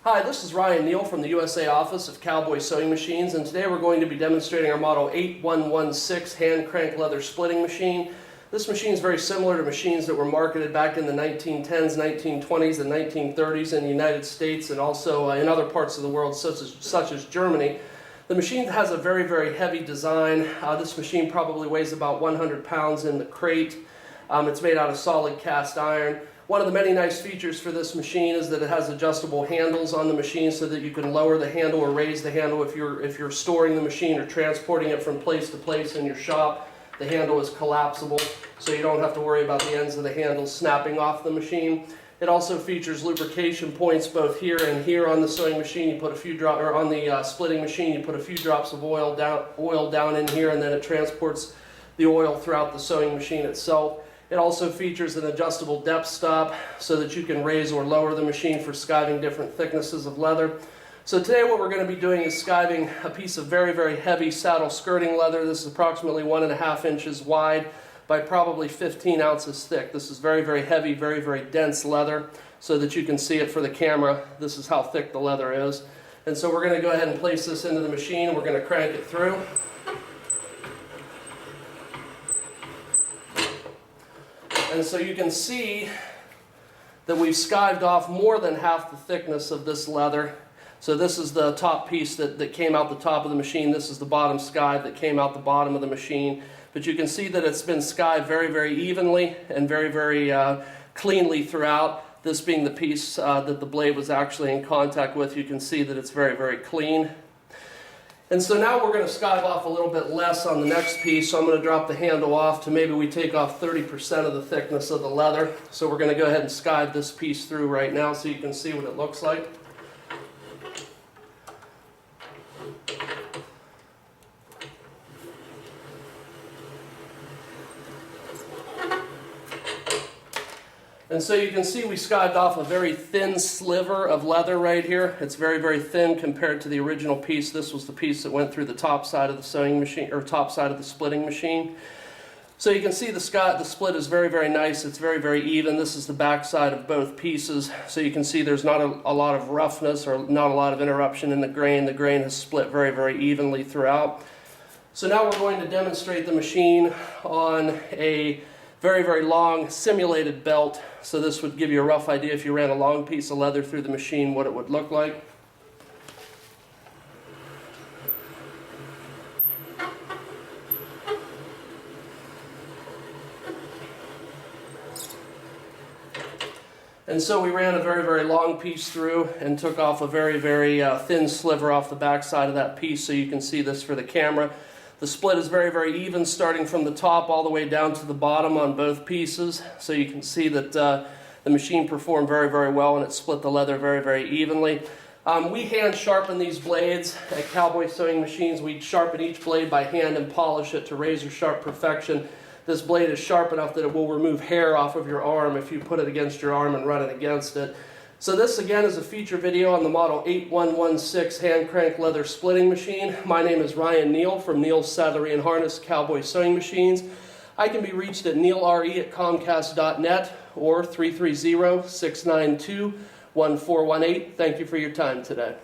Hi, this is Ryan Neal from the USA office of Cowboy Sewing Machines, and today we're going to be demonstrating our model 8116 hand crank leather splitting machine. This machine is very similar to machines that were marketed back in the 1910s, 1920s, and 1930s in the United States and also in other parts of the world such as Germany. The machine has a very, very heavy design. This machine probably weighs about 100 pounds in the crate. It's made out of solid cast iron. One of the many nice features for this machine is that it has adjustable handles on the machine so that you can lower the handle or raise the handle if you're storing the machine or transporting it from place to place in your shop. The handle is collapsible, so you don't have to worry about the ends of the handle snapping off the machine. It also features lubrication points both here and here on the sewing machine. You put a few drops, or on the splitting machine, you put a few drops of oil down in here, and then it transports the oil throughout the sewing machine itself. It also features an adjustable depth stop so that you can raise or lower the machine for skiving different thicknesses of leather. So today what we're going to be doing is skiving a piece of very, very heavy saddle skirting leather. This is approximately 1.5 inches wide by probably 15 ounces thick. This is very, very heavy, very, very dense leather so that you can see it for the camera. This is how thick the leather is. And so we're going to go ahead and place this into the machine and we're going to crank it through. And so you can see that we've skived off more than half the thickness of this leather. So this is the top piece that came out the top of the machine. This is the bottom skive that came out the bottom of the machine. But you can see that it's been skived very, very evenly and very, very cleanly throughout. This being the piece that the blade was actually in contact with, you can see that it's very, very clean. And so now we're going to skive off a little bit less on the next piece, so I'm going to drop the handle off to maybe we take off 30% of the thickness of the leather. So we're going to go ahead and skive this piece through right now so you can see what it looks like. And so you can see we skived off a very thin sliver of leather right here. It's very, very thin compared to the original piece. This was the piece that went through the top side of the sewing machine, or top side of the splitting machine. So you can see the split is very, very nice. It's very, very even. This is the back side of both pieces. So you can see there's not a lot of roughness or not a lot of interruption in the grain. The grain has split very, very evenly throughout. So now we're going to demonstrate the machine on a very, very long simulated belt. So this would give you a rough idea if you ran a long piece of leather through the machine what it would look like. And so we ran a very, very long piece through and took off a very, very thin sliver off the back side of that piece so you can see this for the camera. The split is very, very even, starting from the top all the way down to the bottom on both pieces. So you can see that the machine performed very, very well and it split the leather very, very evenly. We hand sharpen these blades at Cowboy Sewing Machines. We sharpen each blade by hand and polish it to razor sharp perfection. This blade is sharp enough that it will remove hair off of your arm if you put it against your arm and run it against it. So this again is a feature video on the model 8116 hand crank leather splitting machine. My name is Ryan Neal from Neal's Saddlery and Harness Cowboy Sewing Machines. I can be reached at neilre@comcast.net or 330-692-1418. Thank you for your time today.